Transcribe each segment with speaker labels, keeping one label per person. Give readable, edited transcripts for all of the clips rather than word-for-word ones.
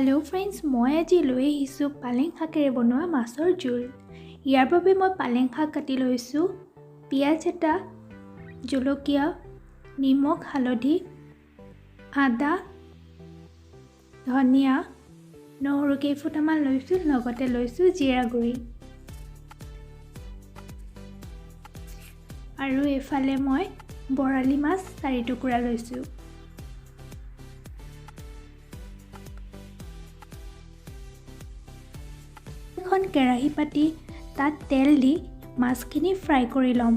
Speaker 1: Hello friends, मैं आज লৈ আহিছোঁ পালেং শাকেৰে বনোৱা মাছৰ জোল। ইয়াৰ বাবে মই পালেং শাক কাটি লৈছোঁ, পিঁয়াজ এটা, জলকীয়া, নিমখ, হালধি, আদা, ধনিয়া, নহৰু কেইফুটামান লৈছোঁ, লগতে লৈছোঁ জিৰা গুড়ি। আৰু এফালে মই বৰালি মাছ 4 টুকুৰা লৈছোঁ। এখন কেৰাহী পাতি তাত তেল দি মাছখিনি ফ্ৰাই কৰি ল'ম।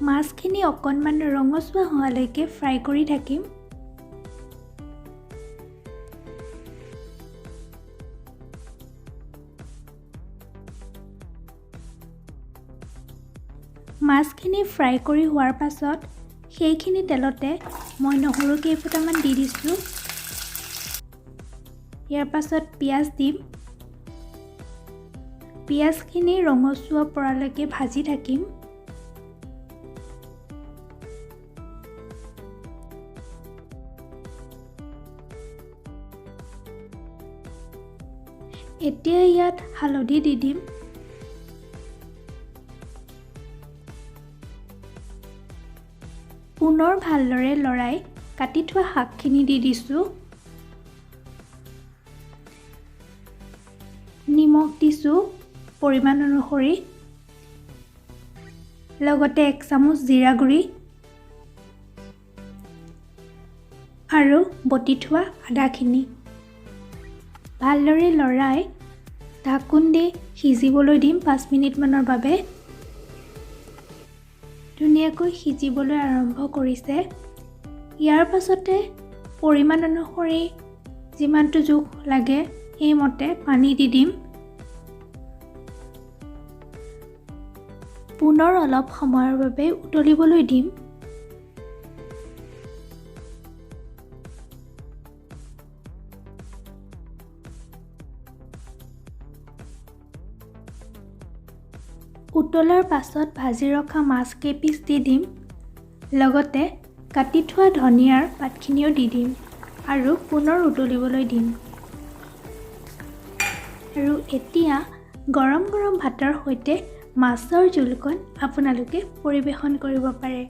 Speaker 1: মাছখিনি অকণমান ৰঙচুৱা হোৱালৈকে ফ্ৰাই কৰি থাকিম। মাছখিনি ফ্ৰাই কৰি হোৱাৰ পাছত সেইখিনি তেলতে মই নহৰু কেইফুটামান দি দিছোঁ। ইয়াৰ পাছত পিঁয়াজ দিম। পিঁয়াজখিনি ৰঙচুৱা পৰালৈকে ভাজি থাকিম। এতিয়া ইয়াত হালধি দি দিম। পুনৰ ভালদৰে লৰাই কাটি থোৱা শাকখিনি দি দিছোঁ। নিমখ দিছোঁ পৰিমাণ অনুসৰি, লগতে 1 চামুচ জিৰা গুড়ি আৰু বটি থোৱা আদাখিনি। ভালদৰে লৰাই ঢাকোন দি সিজিবলৈ দিম 5 মিনিটমানৰ বাবে। ধুনীয়াকৈ সিজিবলৈ আৰম্ভ কৰিছে। ইয়াৰ পাছতে পৰিমাণ অনুসৰি যিমানটো জোখ লাগে সেইমতে পানী দি দিম। পুনৰ অলপ সময়ৰ বাবে উতলিবলৈ দিম। উতলাৰ পাছত ভাজি ৰখা মাছ কেইপিচ দি দিম, লগতে কাটি থোৱা ধনিয়াৰ পাতখিনিও দি দিম আৰু পুনৰ উতলিবলৈ দিম। আৰু এতিয়া গৰম গৰম ভাতৰ সৈতে মাছৰ জোলকণ আপোনালোকে পৰিৱেশন কৰিব পাৰে।